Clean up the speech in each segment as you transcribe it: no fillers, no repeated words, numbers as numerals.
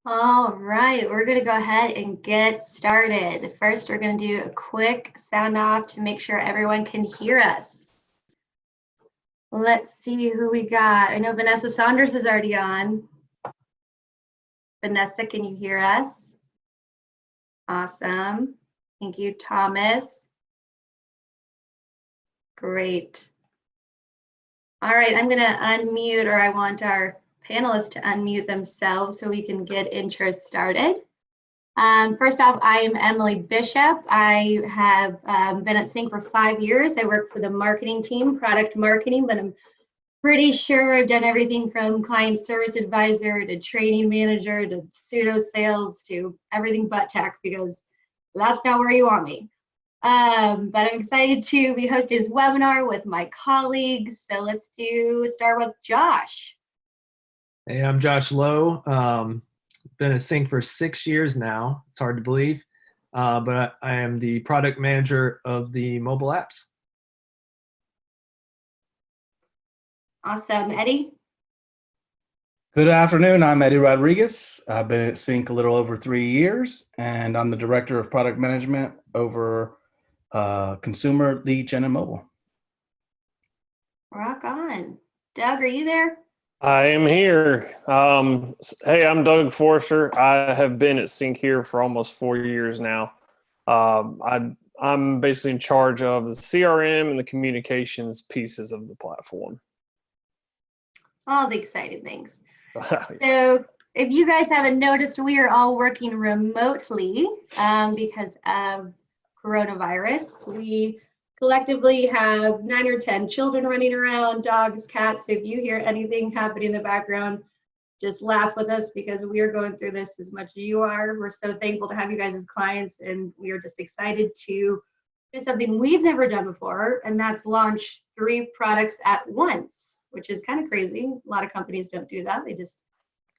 All right, we're going to go ahead and get started. First, we're going to do a quick sound off to make sure everyone can hear us. Let's see who we got. I know Vanessa Saunders is already on. Vanessa, can you hear us? Awesome. Thank you, Thomas. Great. All right, I'm going to unmute, or I want our panelists to unmute themselves so we can get intros started. First off, I am Emily Bishop. I have been at CINC for 5 years. I work for the marketing team, product marketing, but I'm pretty sure I've done everything from client service advisor to training manager to pseudo sales to everything but tech, because that's not where you want me. But I'm excited to be hosting this webinar with my colleagues. So let's start with Josh. Hey, I'm Josh Lowe. Been at CINC for 6 years now. It's hard to believe, but I am the product manager of the mobile apps. Awesome. Eddie? Good afternoon. I'm Eddie Rodriguez. I've been at CINC a little over 3 years, and I'm the director of product management over consumer, lead gen, and mobile. Rock on. Doug, are you there? I am here. Hey, I'm Doug Forster. I have been at CINC here for almost 4 years now. I'm basically in charge of the CRM and the communications pieces of the platform. All the exciting things. So if you guys haven't noticed, we are all working remotely because of coronavirus. We collectively have 9 or 10 children running around, dogs, cats. So if you hear anything happening in the background, just laugh with us because we are going through this as much as you are. We're so thankful to have you guys as clients, and we are just excited to do something we've never done before, and that's launch 3 products at once, which is kind of crazy. A lot of companies don't do that. They just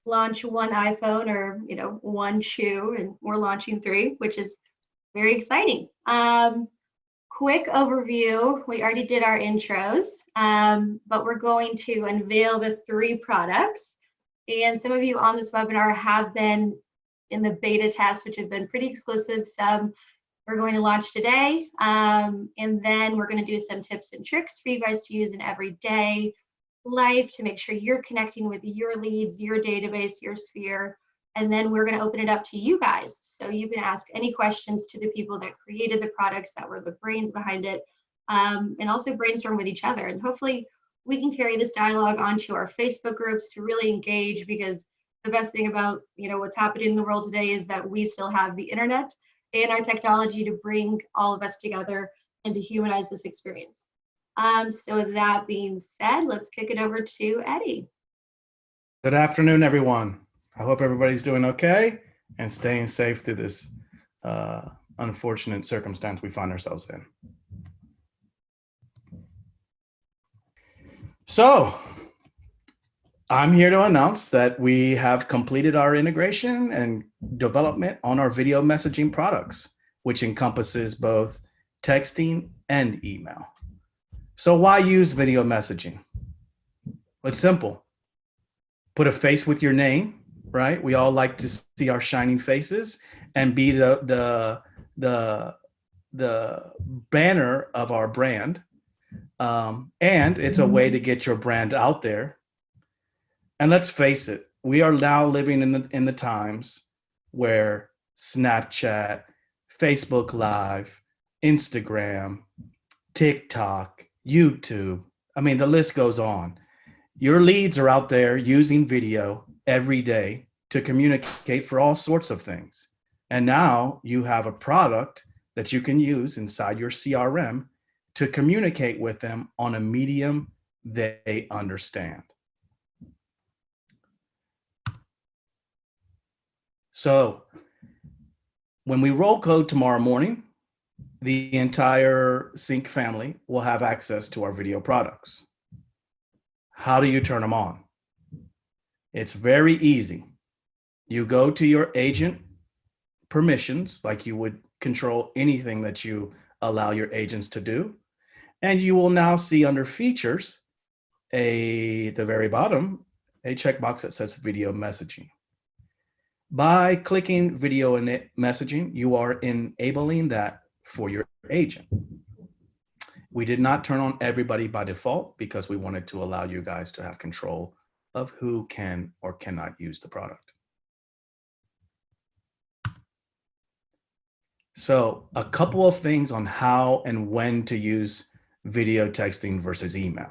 launch one iPhone or, one shoe, and we're launching 3, which is very exciting. Quick overview. We already did our intros, but we're going to unveil the 3 products. And some of you on this webinar have been in the beta test, which have been pretty exclusive. Some we're going to launch today. And then we're going to do some tips and tricks for you guys to use in everyday life to make sure you're connecting with your leads, your database, your sphere. And then we're going to open it up to you guys. So you can ask any questions to the people that created the products, that were the brains behind it, and also brainstorm with each other. And hopefully we can carry this dialogue onto our Facebook groups to really engage, because the best thing about what's happening in the world today is that we still have the internet and our technology to bring all of us together and to humanize this experience. So with that being said, let's kick it over to Eddie. Good afternoon, everyone. I hope everybody's doing okay and staying safe through this unfortunate circumstance we find ourselves in. So I'm here to announce that we have completed our integration and development on our video messaging products, which encompasses both texting and email. So why use video messaging? Well, it's simple. Put a face with your name, right? We all like to see our shining faces and be the banner of our brand. And it's a way to get your brand out there. And let's face it, we are now living in the times where Snapchat, Facebook Live, Instagram, TikTok, YouTube, I mean, the list goes on. Your leads are out there using video every day to communicate for all sorts of things. And now you have a product that you can use inside your CRM to communicate with them on a medium they understand. So when we roll code tomorrow morning, the entire CINC family will have access to our video products. How do you turn them on? It's very easy. You go to your agent permissions, like you would control anything that you allow your agents to do. And you will now see under features, at the very bottom, a checkbox that says video messaging. By clicking video messaging, you are enabling that for your agent. We did not turn on everybody by default because we wanted to allow you guys to have control of who can or cannot use the product. So a couple of things on how and when to use video texting versus email.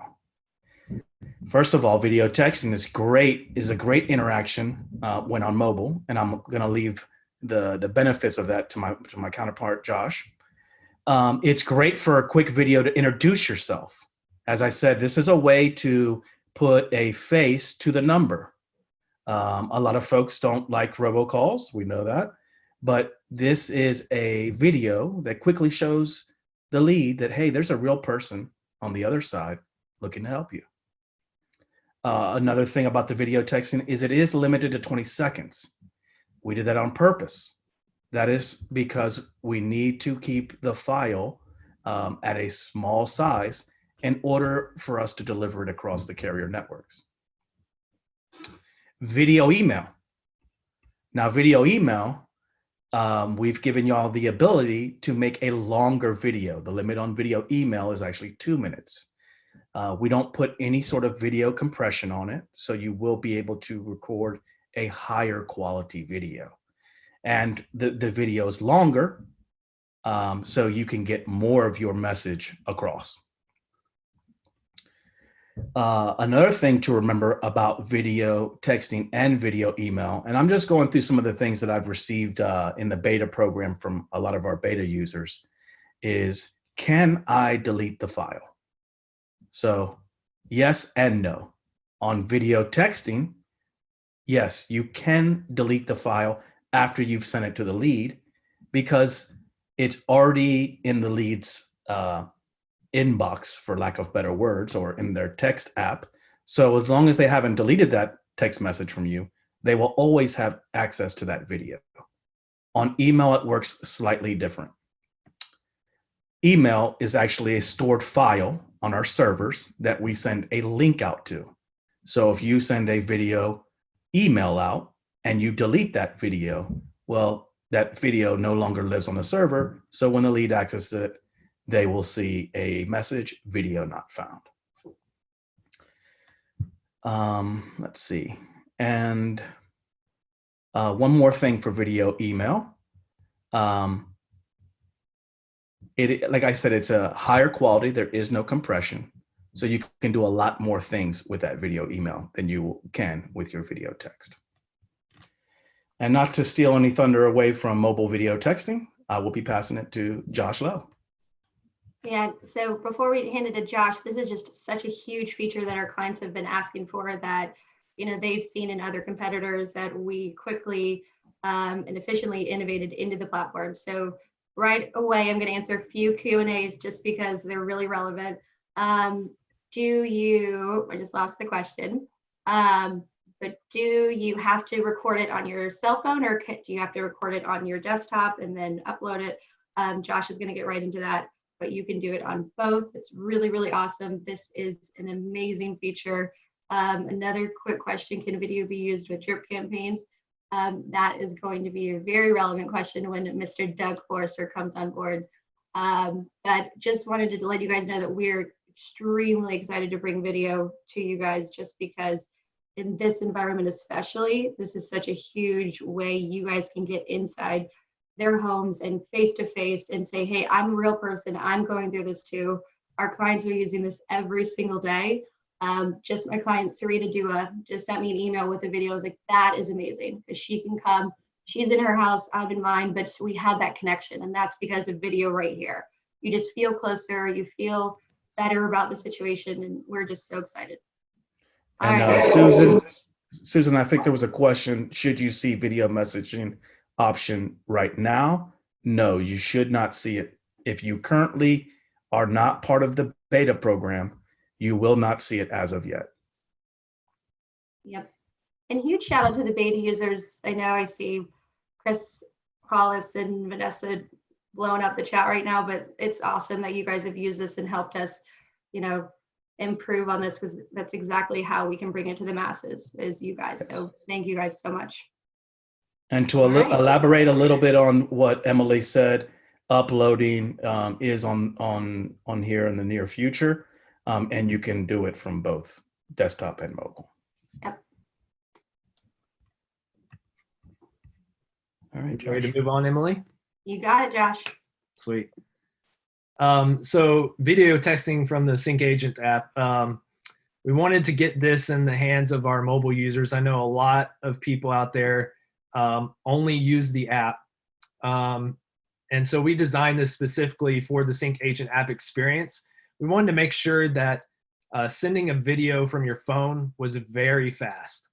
First of all, video texting is a great interaction when on mobile, and I'm going to leave the benefits of that to my counterpart, Josh. It's great for a quick video to introduce yourself. As I said, this is a way to put a face to the number. A lot of folks don't like robocalls, we know that, but this is a video that quickly shows the lead that, hey, there's a real person on the other side looking to help you. Another thing about the video texting is it is limited to 20 seconds. We did that on purpose. That is because we need to keep the file at a small size in order for us to deliver it across the carrier networks. Video email. Now, video email, we've given y'all the ability to make a longer video. The limit on video email is actually 2 minutes. We don't put any sort of video compression on it, so you will be able to record a higher quality video. And the video is longer, so you can get more of your message across. Another thing to remember about video texting and video email, and I'm just going through some of the things that I've received in the beta program from a lot of our beta users, is can I delete the file? So yes and no. On video texting, yes, you can delete the file after you've sent it to the lead because it's already in the lead's inbox, for lack of better words, or in their text app. So as long as they haven't deleted that text message from you, they will always have access to that video. On email, it works slightly different. Email is actually a stored file on our servers that we send a link out to. So if you send a video email out and you delete that video, well, that video no longer lives on the server. So when the lead accesses it, they will see a message, video not found. Let's see. And one more thing for video email. Like I said, it's a higher quality. There is no compression. So you can do a lot more things with that video email than you can with your video text. And not to steal any thunder away from mobile video texting, I will be passing it to Josh Lowe. Yeah, so before we hand it to Josh, this is just such a huge feature that our clients have been asking for that, you know, they've seen in other competitors that we quickly and efficiently innovated into the platform. So right away, I'm going to answer a few Q&As just because they're really relevant. I just lost the question, but do you have to record it on your cell phone or do you have to record it on your desktop and then upload it? Josh is going to get right into that, but you can do it on both. It's really, really awesome. This is an amazing feature. Another quick question, can video be used with drip campaigns? That is going to be a very relevant question when Mr. Doug Forrester comes on board. But just wanted to let you guys know that we're extremely excited to bring video to you guys just because in this environment especially, this is such a huge way you guys can get inside their homes and face-to-face and say, hey, I'm a real person. I'm going through this too. Our clients are using this every single day. Just my client, Sarita Dua, just sent me an email with a video. I was like, that is amazing because she can come. She's in her house, I'm in mine, but we had that connection. And that's because of video right here. You just feel closer. You feel better about the situation. And we're just so excited. And right. Susan, I think there was a question, should you see video messaging option right now? No, you should not see it. If you currently are not part of the beta program, you will not see it as of yet. Yep. And huge shout out to the beta users. I know I see Chris Hollis and Vanessa blowing up the chat right now, but it's awesome that you guys have used this and helped us, you know, improve on this because that's exactly how we can bring it to the masses is you guys. So thank you guys so much. And to Right. elaborate a little bit on what Emily said, uploading is on here in the near future, and you can do it from both desktop and mobile. Yep. All right, Ready Josh. to move on, Emily? You got it, Josh. Sweet. So video texting from the CINC Agent app. We wanted to get this in the hands of our mobile users. I know a lot of people out there only use the app. And so we designed this specifically for the CINC Agent app experience. We wanted to make sure that sending a video from your phone was very fast.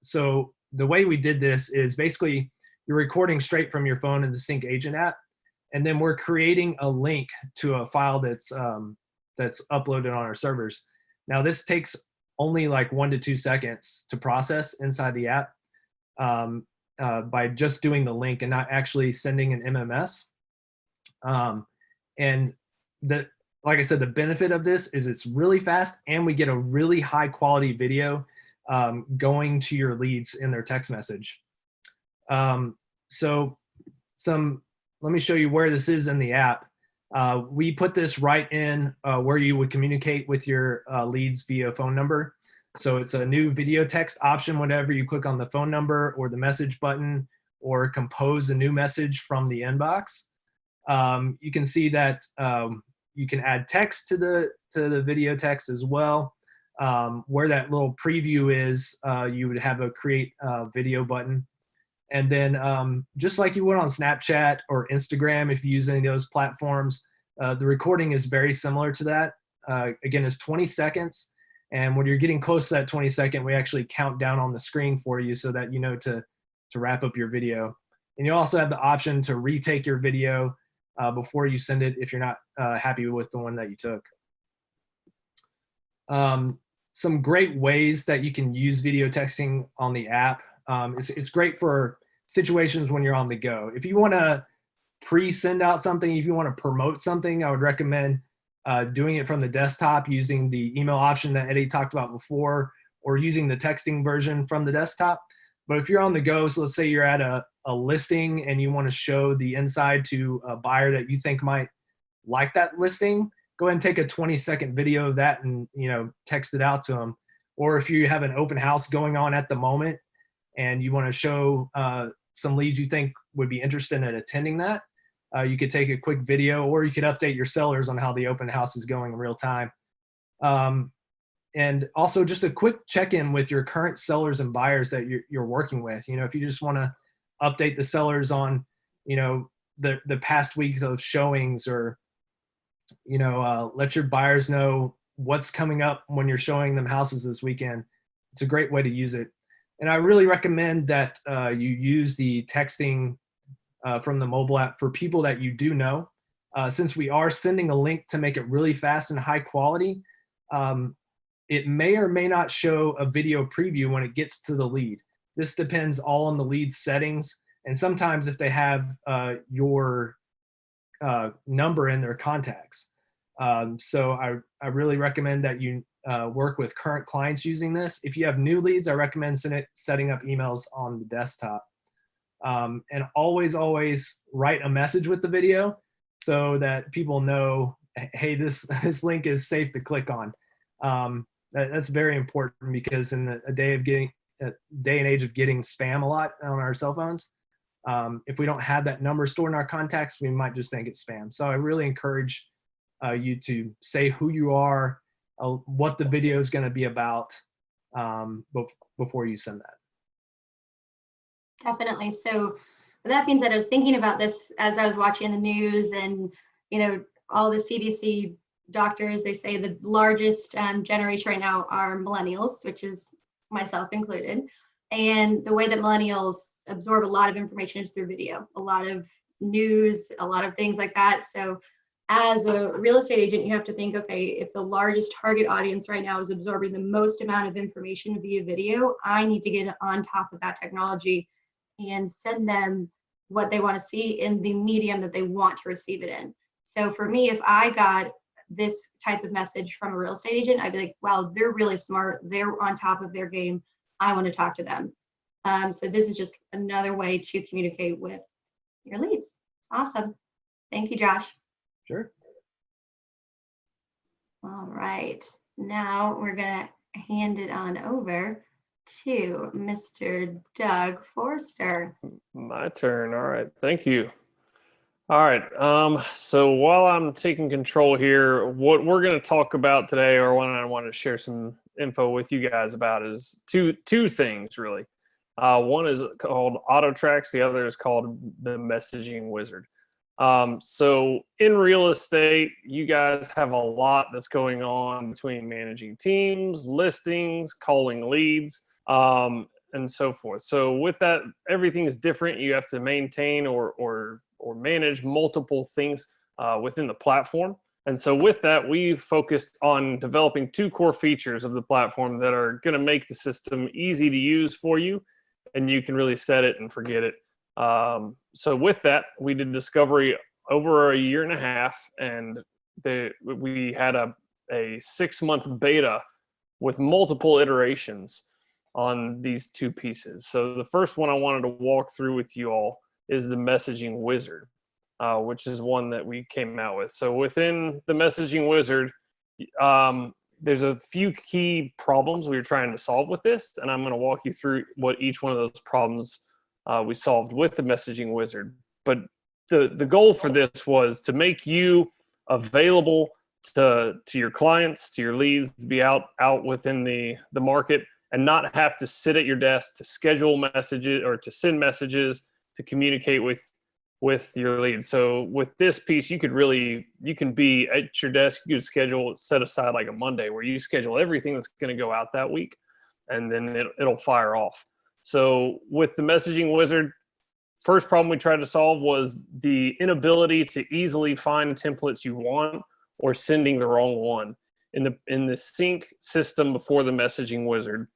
So the way we did this is basically you're recording straight from your phone in the CINC Agent app, and then we're creating a link to a file that's uploaded on our servers. Now this takes only like 1 to 2 seconds to process inside the app by just doing the link and not actually sending an MMS. And like I said, the benefit of this is it's really fast, and we get a really high quality video going to your leads in their text message. Let me show you where this is in the app. We put this right in where you would communicate with your leads via phone number. So it's a new video text option whenever you click on the phone number or the message button or compose a new message from the inbox. You can see that you can add text to the video text as well. Where that little preview is, you would have a create video button. And then just like you would on Snapchat or Instagram, if you use any of those platforms, the recording is very similar to that. Again, it's 20 seconds. And when you're getting close to that 20-second, we actually count down on the screen for you so that you know to wrap up your video. And you also have the option to retake your video before you send it if you're not happy with the one that you took. Some great ways that you can use video texting on the app. It's great for situations when you're on the go. If you want to pre-send out something, if you want to promote something, I would recommend doing it from the desktop using the email option that Eddie talked about before, or using the texting version from the desktop. But if you're on the go, so let's say you're at a listing and you want to show the inside to a buyer that you think might like that listing, go ahead and take a 20-second video of that and text it out to them. Or if you have an open house going on at the moment and you want to show some leads you think would be interested in attending that, you could take a quick video, or you could update your sellers on how the open house is going in real time. And also just a quick check-in with your current sellers and buyers that you're working with. If you just want to update the sellers on, the past weeks of showings, or, let your buyers know what's coming up when you're showing them houses this weekend. It's a great way to use it. And I really recommend that you use the texting from the mobile app for people that you do know. Since we are sending a link to make it really fast and high quality, it may or may not show a video preview when it gets to the lead. This depends all on the lead settings. And sometimes if they have your number in their contacts. So I really recommend that you work with current clients using this. If you have new leads, I recommend setting up emails on the desktop. And always write a message with the video so that people know, hey, this link is safe to click on. That's very important, because in a day and age of getting spam a lot on our cell phones, if we don't have that number stored in our contacts, we might just think it's spam. So I really encourage you to say who you are, what the video is going to be about before you send that. Definitely. So with that being said, I was thinking about this as I was watching the news, and all the CDC doctors, they say the largest generation right now are millennials, which is myself included. And the way that millennials absorb a lot of information is through video, a lot of news, a lot of things like that. So as a real estate agent, you have to think, okay, if the largest target audience right now is absorbing the most amount of information via video, I need to get on top of that technology and send them what they want to see in the medium that they want to receive it in. So for me, if I got this type of message from a real estate agent, I'd be like, wow, they're really smart. They're on top of their game. I want to talk to them. So this is just another way to communicate with your leads. It's awesome. Thank you, Josh. Sure. All right. Now we're going to hand it on over to Mr. Doug Forster. My turn. All right. Thank you. All right. So while I'm taking control here, what we're going to talk about today, or what I want to share some info with you guys about, is two things really. One is called AutoTracks. The other is called the Messaging Wizard. So in real estate, you guys have a lot that's going on between managing teams, listings, calling leads, and so forth. So with that, everything is different. You have to maintain or manage multiple things within the platform. And so with that, we focused on developing two core features of the platform that are going to make the system easy to use for you, and you can really set it and forget it. So with that, we did discovery over a year and a half, and we had a 6-month beta with multiple iterations on these two pieces. So the first one I wanted to walk through with you all is the Messaging Wizard, which is one that we came out with. So within the Messaging Wizard, there's a few key problems we were trying to solve with this, and I'm going to walk you through what each one of those problems we solved with the Messaging Wizard. But the goal for this was to make you available to your clients, to your leads, to be out within the market, and not have to sit at your desk to schedule messages or to send messages to communicate with your leads. So with this piece, you can be at your desk, you could set aside like a Monday where you schedule everything that's going to go out that week, and then it'll fire off. So with the Messaging Wizard, first problem we tried to solve was the inability to easily find templates you want or sending the wrong one. In the CINC system before the Messaging Wizard,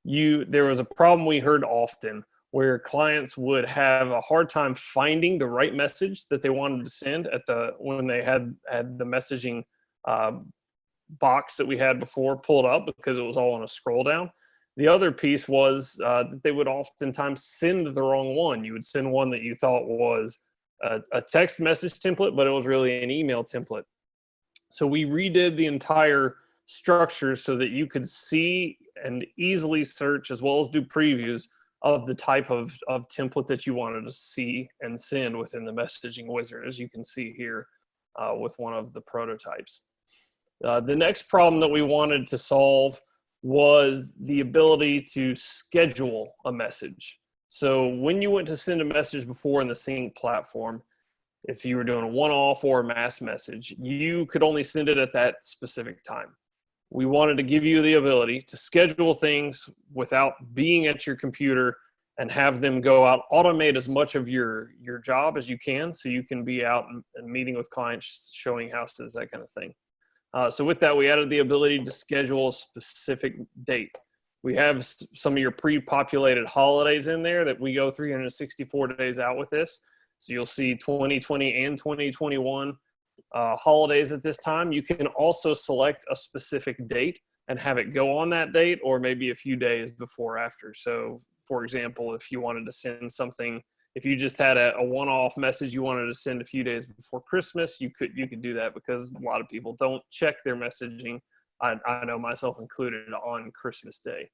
there was a problem we heard often where clients would have a hard time finding the right message that they wanted to send when they had the messaging box that we had before pulled up, because it was all on a scroll down. The other piece was that they would oftentimes send the wrong one. You would send one that you thought was a text message template, but it was really an email template. So we redid the entire structure so that you could see and easily search, as well as do previews of the type of template that you wanted to see and send within the Messaging Wizard, as you can see here with one of the prototypes. The next problem that we wanted to solve was the ability to schedule a message. So when you went to send a message before in the CINC platform, if you were doing a one-off or a mass message, you could only send it at that specific time. We wanted to give you the ability to schedule things without being at your computer and have them go out, automate as much of your job as you can, so you can be out and meeting with clients, showing houses, that kind of thing. So with that, we added the ability to schedule a specific date. We have some of your pre-populated holidays in there that we go 364 days out with this. So you'll see 2020 and 2021 holidays at this time. You can also select a specific date and have it go on that date, or maybe a few days before or after. So for example, if you wanted to send something, if you just had a one-off message you wanted to send a few days before Christmas, you could do that, because a lot of people don't check their messaging, I know myself included, on Christmas Day.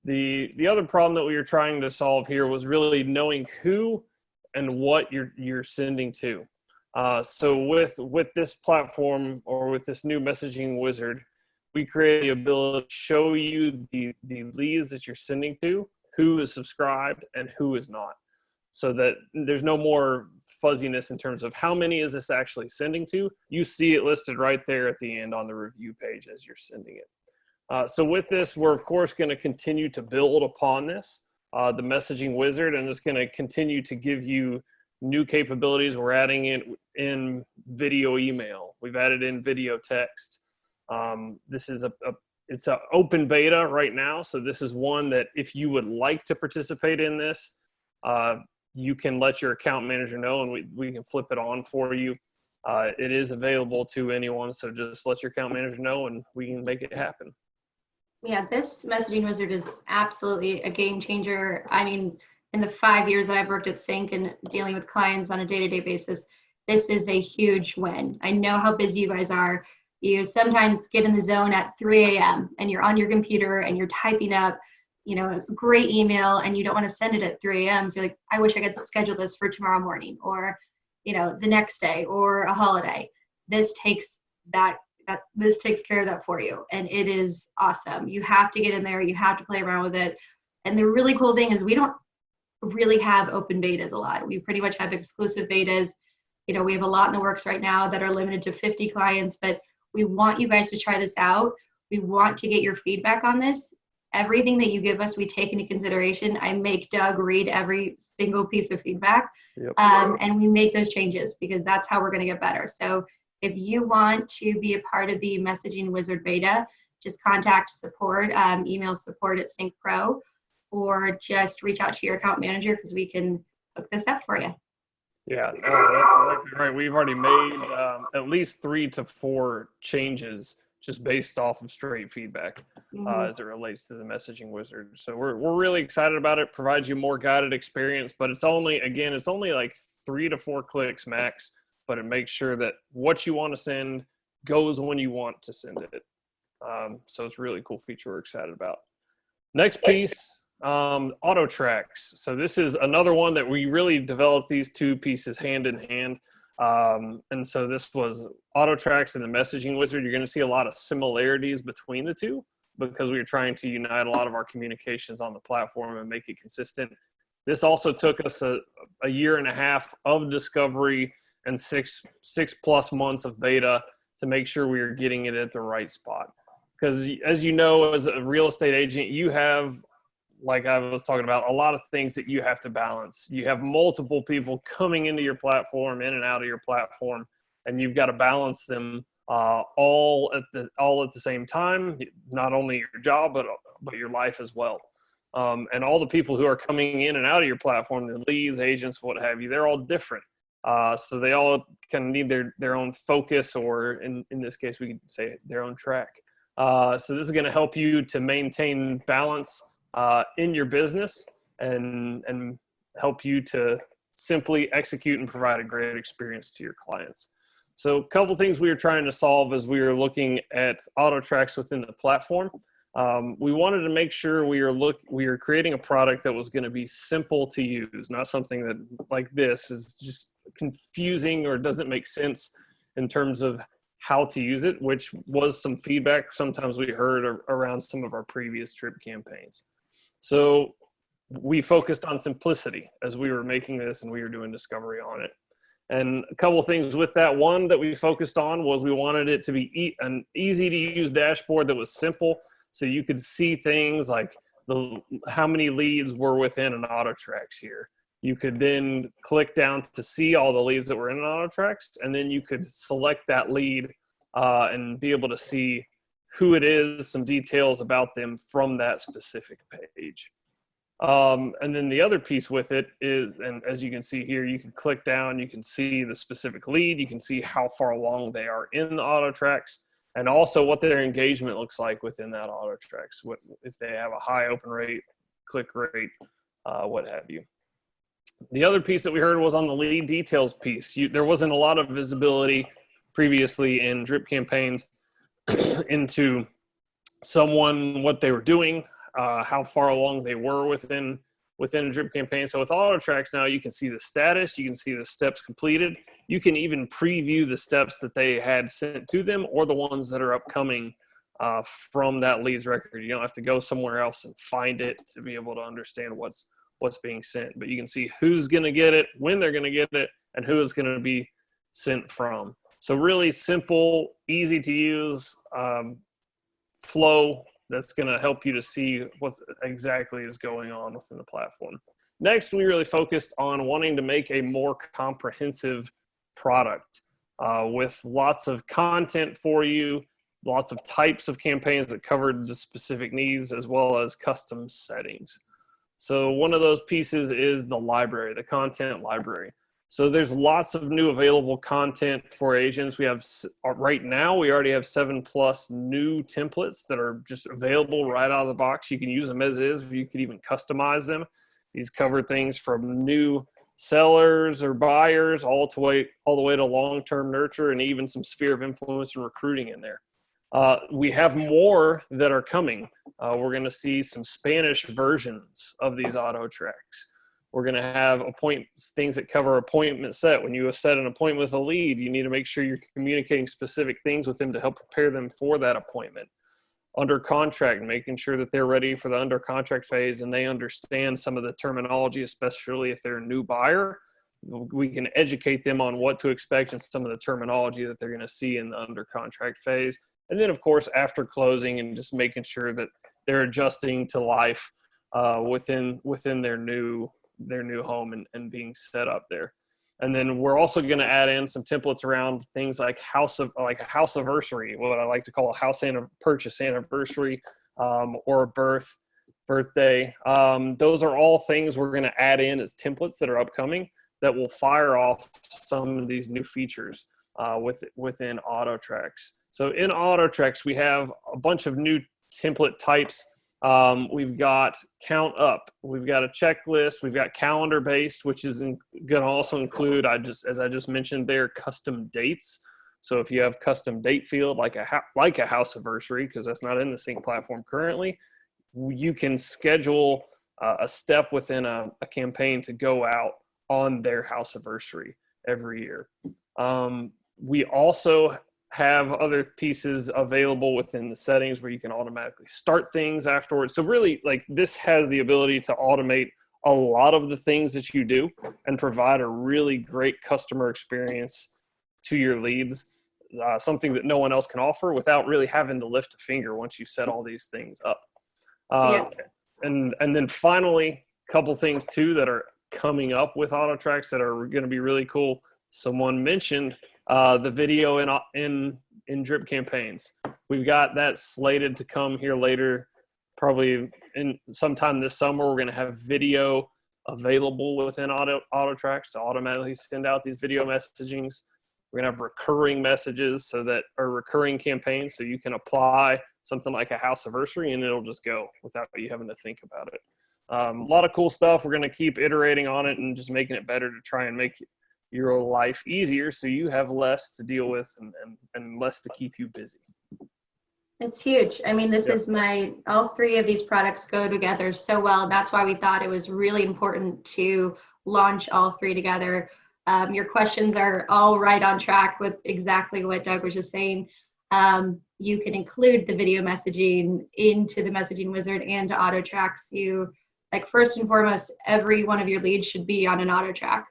The other problem that we were trying to solve here was really knowing who and what you're sending to. So with this platform, or with this new Messaging Wizard, we create the ability to show you the leads that you're sending to, who is subscribed and who is not, so that there's no more fuzziness in terms of how many is this actually sending to. You see it listed right there at the end on the review page as you're sending it. So with this, we're of course going to continue to build upon this, the Messaging Wizard, and it's going to continue to give you new capabilities. We're adding in video email. We've added in video text. This is it's an open beta right now. So this is one that if you would like to participate in this, you can let your account manager know, and we can flip it on for you. It is available to anyone. So just let your account manager know and we can make it happen. Yeah, this messaging wizard is absolutely a game changer. I mean, in the 5 years that I've worked at CINC and dealing with clients on a day-to-day basis, this is a huge win. I know how busy you guys are. You sometimes get in the zone at 3 a.m. and you're on your computer and you're typing up, a great email and you don't want to send it at 3 a.m. So you're like, I wish I could schedule this for tomorrow morning or, the next day or a holiday. This takes this takes care of that for you, and it is awesome. You have to get in there, you have to play around with it. And the really cool thing is we don't really have open betas a lot. We pretty much have exclusive betas. We have a lot in the works right now that are limited to 50 clients, but we want you guys to try this out. We want to get your feedback on this. Everything that you give us, we take into consideration. I make Doug read every single piece of feedback. Yep. And we make those changes because that's how we're going to get better. So if you want to be a part of the Messaging Wizard beta, just contact support, email support@CINC Pro, or just reach out to your account manager because we can hook this up for you. Yeah, no, that's exactly right. We've already made at least 3 to 4 changes just based off of straight feedback as it relates to the messaging wizard. So we're really excited about it. Provides you more guided experience, but it's only like 3 to 4 clicks max. But it makes sure that what you want to send goes when you want to send it. So it's a really cool feature we're excited about. Next piece, auto tracks. So this is another one that we really developed these 2 pieces hand in hand. And so this was auto tracks and the messaging wizard. You're going to see a lot of similarities between the 2 because we were trying to unite a lot of our communications on the platform and make it consistent. This also took us a year and a half of discovery and six plus months of beta to make sure we are getting it at the right spot. Because as you know, as a real estate agent, you have, like I was talking about, a lot of things that you have to balance. You have multiple people coming into your platform, in and out of your platform, and you've got to balance them all at the same time. Not only your job, but your life as well. And all the people who are coming in and out of your platform, the leads, agents, what have you, they're all different. So they all kind of need their own focus, or in this case, we could say their own track. So this is going to help you to maintain balance in your business and help you to simply execute and provide a great experience to your clients. So a couple things we were trying to solve as we were looking at auto tracks within the platform. We wanted to make sure we are creating a product that was going to be simple to use, not something that like this is just confusing or doesn't make sense in terms of how to use it, which was some feedback sometimes we heard around some of our previous drip campaigns. So we focused on simplicity as we were making this and we were doing discovery on it. And a couple of things with that. One that we focused on was we wanted it to be an easy to use dashboard that was simple. So you could see things like how many leads were within an auto tracks here. You could then click down to see all the leads that were in an auto tracks, and then you could select that lead and be able to see who it is, some details about them from that specific page. And then the other piece with it is, and as you can see here, you can click down, you can see the specific lead, you can see how far along they are in the auto tracks, and also what their engagement looks like within that auto tracks. What if they have a high open rate, click rate, what have you. The other piece that we heard was on the lead details piece. There wasn't a lot of visibility previously in drip campaigns into someone, what they were doing, how far along they were within a drip campaign. So with auto tracks now, you can see the status, you can see the steps completed. You can even preview the steps that they had sent to them or the ones that are upcoming from that leads record. You don't have to go somewhere else and find it to be able to understand what's being sent. But you can see who's going to get it, when they're going to get it, and who is going to be sent from. So really simple, easy to use flow that's going to help you to see what exactly is going on within the platform. Next, we really focused on wanting to make a more comprehensive product with lots of content for you, lots of types of campaigns that covered the specific needs, as well as custom settings. So one of those pieces is the library, the content library. So there's lots of new available content for agents. We have right now, we already have 7+ new templates that are just available right out of the box. You can use them as is. You could even customize them. These cover things from new sellers or buyers all the way to long-term nurture, and even some sphere of influence and recruiting in there. We have more that are coming. We're going to see some Spanish versions of these auto tracks. We're going to have things that cover appointment set. When you set an appointment with a lead, you need to make sure you're communicating specific things with them to help prepare them for that appointment. Under contract, making sure that they're ready for the under contract phase and they understand some of the terminology, especially if they're a new buyer. We can educate them on what to expect and some of the terminology that they're going to see in the under contract phase. And then, of course, after closing, and just making sure that they're adjusting to life within their new home and being set up there. And then we're also going to add in some templates around things like a house anniversary, what I like to call a house purchase anniversary, or a birthday. Those are all things we're going to add in as templates that are upcoming that will fire off some of these new features within AutoTracks. So in AutoTracks, we have a bunch of new template types. We've got count up, we've got a checklist, we've got calendar based, which is going to also include, as I just mentioned there, custom dates. So if you have custom date field, like a house anniversary, because that's not in the CINC platform currently, you can schedule a step within a campaign to go out on their house anniversary every year. We also have other pieces available within the settings where you can automatically start things afterwards. So really, like, this has the ability to automate a lot of the things that you do and provide a really great customer experience to your leads, something that no one else can offer without really having to lift a finger once you set all these things up. And then finally, a couple things too that are coming up with AutoTracks that are going to be really cool. Someone mentioned the video in drip campaigns. We've got that slated to come here later, probably in sometime this summer. We're going to have video available within AutoTracks to automatically send out these video messagings. We're going to have recurring messages recurring campaigns, so you can apply something like a house anniversary and it'll just go without you having to think about it. A lot of cool stuff. We're going to keep iterating on it and just making it better to try and make your life easier so you have less to deal with and less to keep you busy. It's huge. I mean, this is all three of these products go together so well. That's why we thought it was really important to launch all three together. Your questions are all right on track with exactly what Doug was just saying. You can include the video messaging into the messaging wizard and to AutoTracks. First and foremost, every one of your leads should be on an AutoTrack.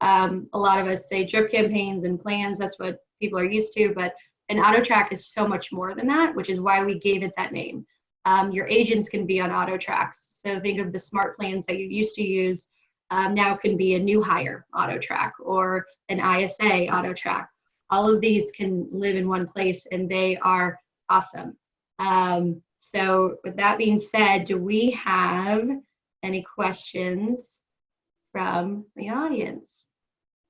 A lot of us say drip campaigns and plans, that's what people are used to, but an AutoTrack is so much more than that, which is why we gave it that name. Your agents can be on AutoTracks. So think of the smart plans that you used to use, now can be a new hire AutoTrack or an ISA AutoTrack. All of these can live in one place and they are awesome. So with that being said, do we have any questions from the audience?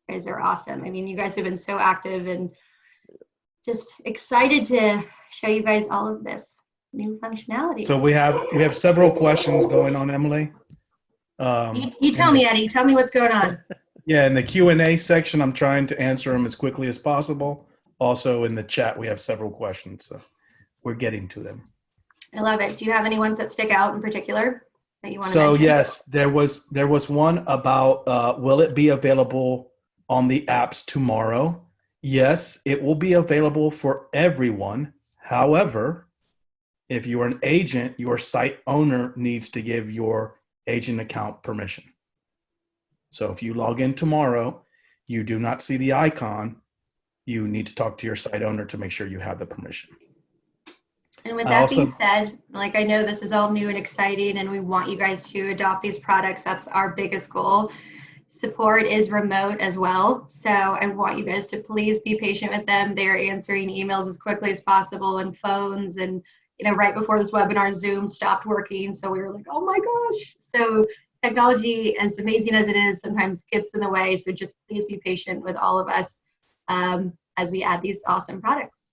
You guys are awesome. I mean, you guys have been so active and just excited to show you guys all of this new functionality. So we have several questions going on, Emily. You tell me, Eddie. Tell me what's going on. Yeah, in the Q&A section, I'm trying to answer them as quickly as possible. Also in the chat, we have several questions, so we're getting to them. I love it. Do you have any ones that stick out in particular that you want to So mention? yes, there was one about will it be available on the apps tomorrow? Yes, it will be available for everyone. However, if you're an agent, your site owner needs to give your agent account permission. So if you log in tomorrow, you do not see the icon, you need to talk to your site owner to make sure you have the permission. And with that being said, I know this is all new and exciting and we want you guys to adopt these products. That's our biggest goal. Support is remote as well. So I want you guys to please be patient with them. They're answering emails as quickly as possible and phones. And, right before this webinar, Zoom stopped working. So we were like, oh my gosh. So technology, as amazing as it is, sometimes gets in the way. So just please be patient with all of us as we add these awesome products.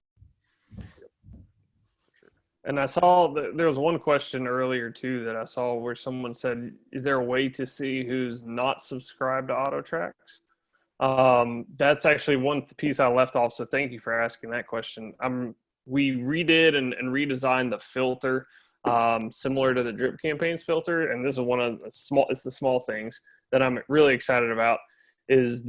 And I saw that there was one question earlier too that I saw where someone said, "Is there a way to see who's not subscribed to AutoTracks?" That's actually one piece I left off. So thank you for asking that question. We redid and redesigned the filter, similar to the drip campaigns filter. And this is one of the small things that I'm really excited about is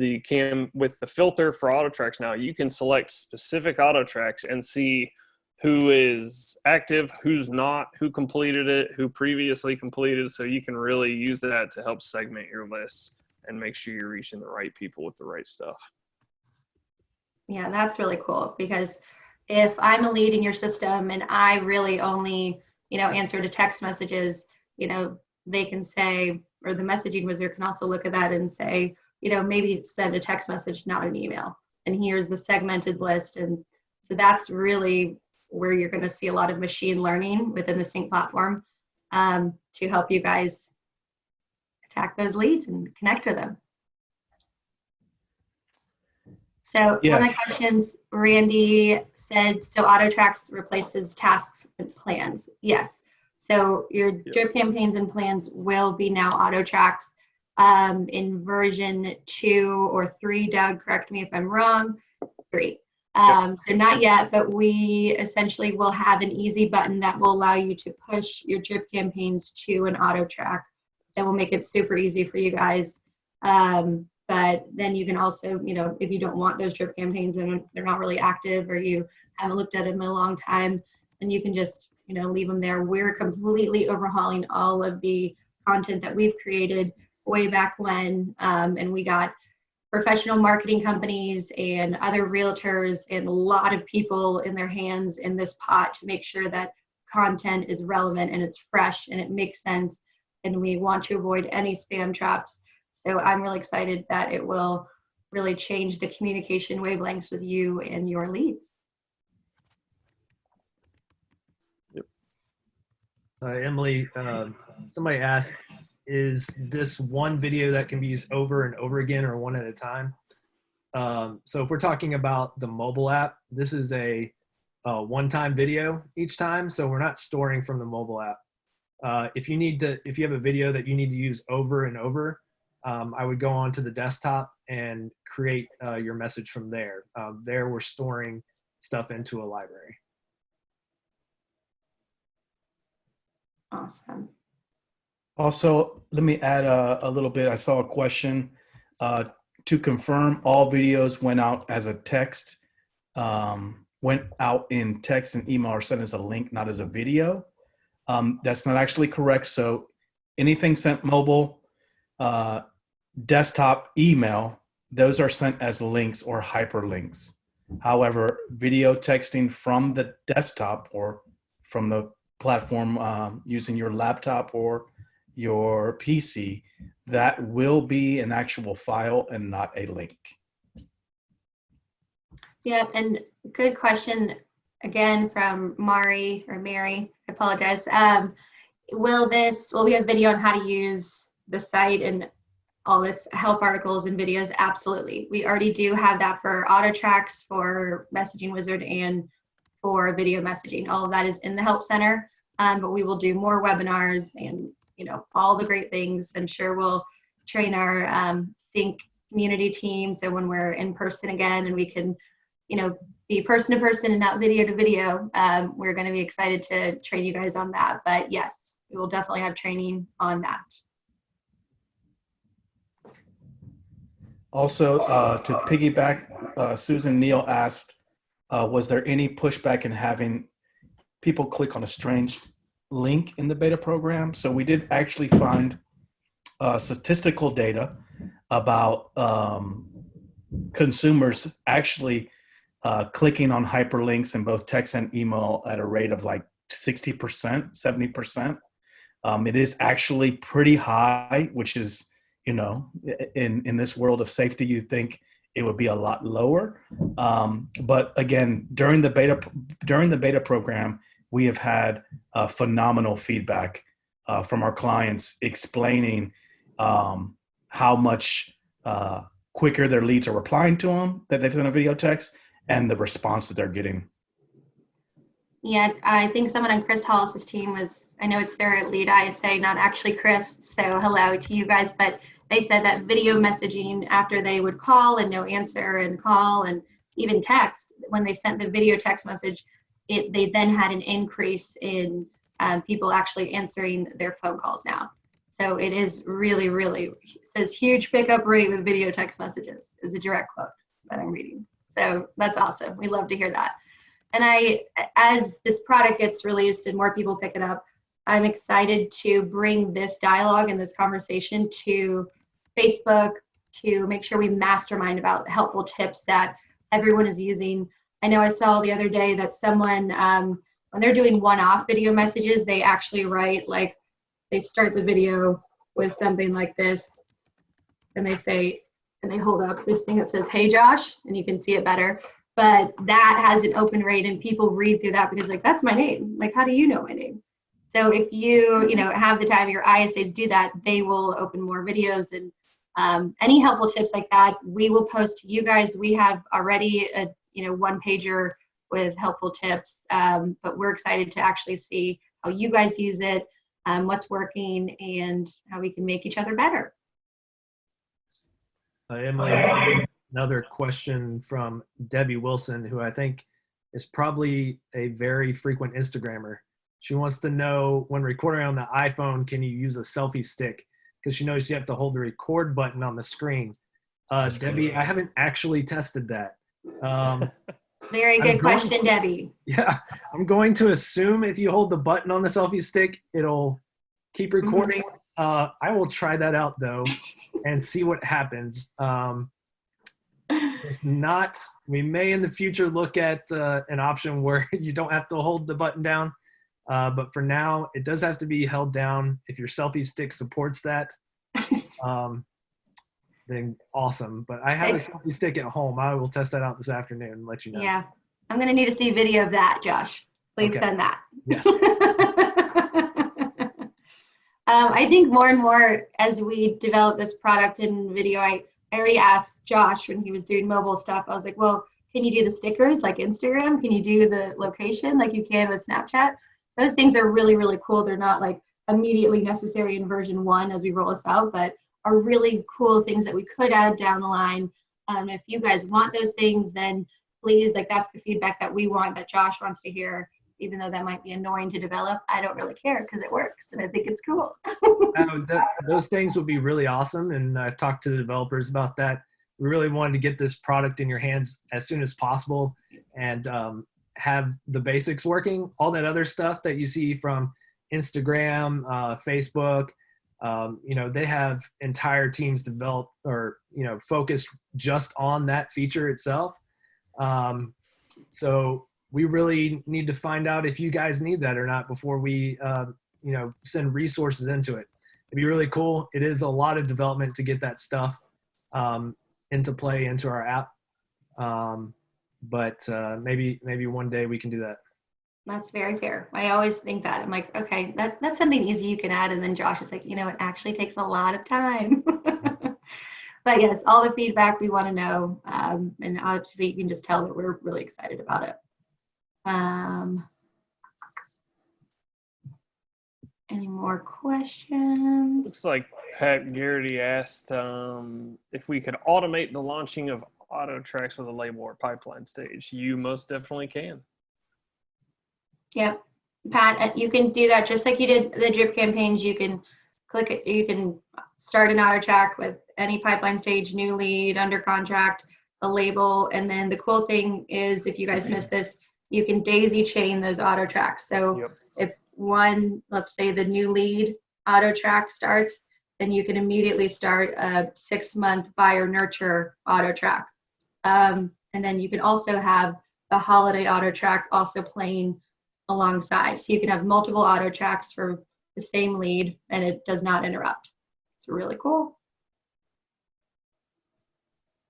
with the filter for AutoTracks. Now you can select specific AutoTracks and see who is active, who's not, who completed it, who previously completed. So you can really use that to help segment your lists and make sure you're reaching the right people with the right stuff. Yeah, that's really cool, because if I'm a lead in your system and I really only, answer to text messages, they can say, or the messaging wizard can also look at that and say, maybe send a text message, not an email. And here's the segmented list. And so that's really where you're going to see a lot of machine learning within the CINC platform to help you guys attack those leads and connect with them. So Yes. one of the questions, Randy said, so AutoTracks replaces tasks and plans. Yes. So your drip campaigns and plans will be now AutoTracks in version 2 or 3. Doug, correct me if I'm wrong. 3. So not yet, but we essentially will have an easy button that will allow you to push your drip campaigns to an AutoTrack. That will make it super easy for you guys. But then you can also, if you don't want those drip campaigns and they're not really active or you haven't looked at them in a long time, then you can just, leave them there. We're completely overhauling all of the content that we've created way back when, and we got professional marketing companies and other realtors and a lot of people in their hands in this pot to make sure that content is relevant and it's fresh and it makes sense. And we want to avoid any spam traps. So I'm really excited that it will really change the communication wavelengths with you and your leads. Emily, somebody asked, is this one video that can be used over and over again or one at a time? So if we're talking about the mobile app, this is a one-time video each time. So we're not storing from the mobile app. If you have a video that you need to use over and over, I would go onto the desktop and create your message from there. There we're storing stuff into a library. Awesome. Also, let me add a little bit. I saw a question to confirm all videos went out as a text, went out in text and email or sent as a link, not as a video. That's not actually correct. So anything sent mobile, desktop, email, those are sent as links or hyperlinks. However, video texting from the desktop or from the platform using your laptop or your PC, that will be an actual file and not a link. Yeah, and good question again from Mari or Mary, I apologize. Will we have video on how to use the site and all this help articles and videos? Absolutely. We already do have that for AutoTracks, for Messaging Wizard, and for video messaging. All of that is in the Help Center, but we will do more webinars and all the great things. I'm sure we'll train our CINC community team, so when we're in person again and we can be person to person and not video to video, we're going to be excited to train you guys on that. But yes, we will definitely have training on that. Also, to piggyback, Susan Neal asked, was there any pushback in having people click on a strange link in the beta program? So we did actually find statistical data about consumers actually clicking on hyperlinks in both text and email at a rate of like 60%, 70%. It is actually pretty high, which is, in this world of safety, you'd think it would be a lot lower. But again, during the beta program, we have had phenomenal feedback from our clients explaining how much quicker their leads are replying to them that they've sent a video text, and the response that they're getting. Yeah, I think someone on Chris Hollis's team was, I know it's their lead ISA, not actually Chris, so hello to you guys, but they said that video messaging after they would call and no answer and call and even text, when they sent the video text message, they then had an increase in people actually answering their phone calls now. So it is really, really, it says huge pickup rate with video text messages is a direct quote that I'm reading. So that's awesome. We love to hear that. And as this product gets released and more people pick it up, I'm excited to bring this dialogue and this conversation to Facebook to make sure we mastermind about helpful tips that everyone is using. I know I saw the other day that someone, when they're doing one-off video messages, they actually write, like, they start the video with something like this, and they say, and they hold up this thing that says, "Hey Josh," and you can see it better. But that has an open rate, and people read through that because, like, that's my name. Like, how do you know my name? So if you have the time, your ISAs do that, they will open more videos, and any helpful tips like that, we will post to you guys. We have already a one pager with helpful tips, but we're excited to actually see how you guys use it, what's working, and how we can make each other better. Emily, another question from Debbie Wilson, who I think is probably a very frequent Instagrammer. She wants to know, when recording on the iPhone, can you use a selfie stick? Because she knows you have to hold the record button on the screen. Debbie, I haven't actually tested that. Very good question, Debbie. Yeah, I'm going to assume if you hold the button on the selfie stick, it'll keep recording. I will try that out, though, and see what happens. If not, we may in the future look at an option where you don't have to hold the button down. But for now, it does have to be held down. If your selfie stick supports that, then awesome. But I have a selfie stick at home. I will test that out this afternoon and let you know. Yeah, I'm going to need to see video of that, Josh. Please send that. Yes. I think more and more as we develop this product in video, I already asked Josh when he was doing mobile stuff. I was like, well, can you do the stickers like Instagram? Can you do the location like you can with Snapchat? Those things are really, really cool. They're not like immediately necessary in version 1 as we roll this out, but are really cool things that we could add down the line. If you guys want those things, then please, like, that's the feedback that we want, that Josh wants to hear. Even though that might be annoying to develop, I don't really care because it works and I think it's cool. Those things would be really awesome. And I've talked to the developers about that. We really wanted to get this product in your hands as soon as possible and have the basics working. All that other stuff that you see from Instagram, Facebook, they have entire teams developed or, focused just on that feature itself. So we really need to find out if you guys need that or not before we, send resources into it. It'd be really cool. It is a lot of development to get that stuff into play, into our app. But maybe one day we can do that. That's very fair. I always think that. I'm like, okay, that's something easy you can add. And then Josh is like, it actually takes a lot of time. But yes, all the feedback we want to know. And obviously you can just tell that we're really excited about it. Any more questions? Looks like Pat Garrity asked if we could automate the launching of auto tracks with a label or pipeline stage. You most definitely can. Yep. Pat, you can do that just like you did the drip campaigns. You can click it. You can start an auto track with any pipeline stage, new lead, under contract, a label. And then the cool thing is, if you guys missed this, you can daisy chain those auto tracks. So if one, let's say the new lead auto track starts, then you can immediately start a 6-month buyer nurture auto track. And then you can also have the holiday auto track also playing alongside. So you can have multiple auto tracks for the same lead and it does not interrupt. It's really cool.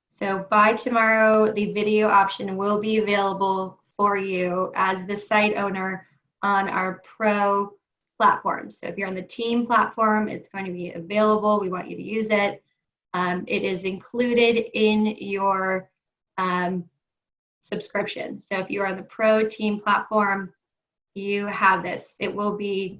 So by tomorrow, the video option will be available for you as the site owner on our pro platforms. So if you're on the team platform, it's going to be available. We want you to use it. It is included in your subscription. So if you're on the pro team platform, you have this. It will be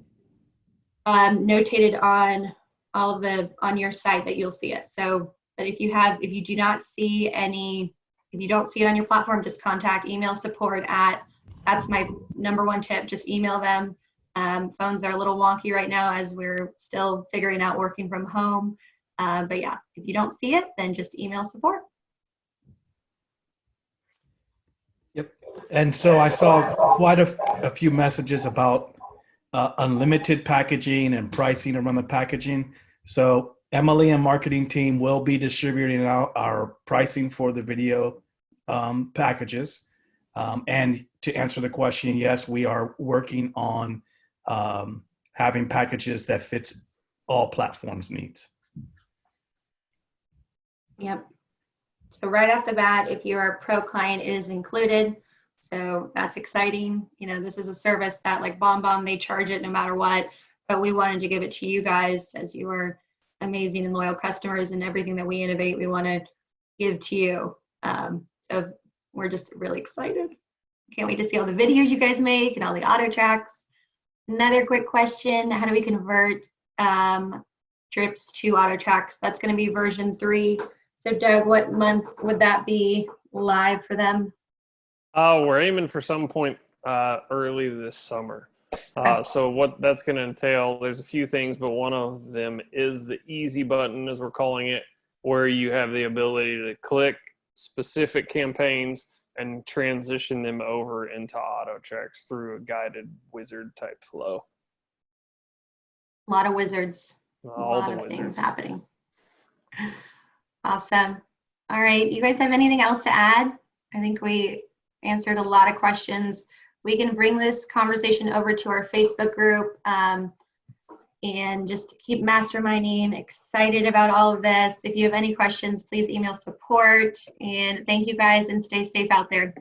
notated on all of on your site that you'll see it. So, but if you do not see any, if you don't see it on your platform, just email support that's my number one tip. Just email them. Phones are a little wonky right now as we're still figuring out working from home. But yeah, if you don't see it, then just email support. Yep. And so I saw quite a few messages about unlimited packaging and pricing around the packaging. So Emily and marketing team will be distributing out our pricing for the video packages. And to answer the question, yes, we are working on having packages that fits all platforms' needs. Yep. So right off the bat, if you're a pro client, it is included. So that's exciting. You know, this is a service that like BombBomb, they charge it no matter what, but we wanted to give it to you guys as you are amazing and loyal customers, and everything that we innovate, we want to give to you. So we're just really excited. Can't wait to see all the videos you guys make and all the auto tracks. Another quick question, how do we convert drips to auto tracks? That's going to be version 3. So Doug, what month would that be live for them? We're aiming for some point early this summer. So what that's going to entail, there's a few things, but one of them is the easy button, as we're calling it, where you have the ability to click specific campaigns and transition them over into auto checks through a guided wizard type flow. A lot of wizards. All a lot the of wizards. things happening. Awesome. All right, you guys have anything else to add? I think we answered a lot of questions. We can bring this conversation over to our Facebook group and just keep masterminding. Excited about all of this. If you have any questions, please email support. And thank you guys, and stay safe out there.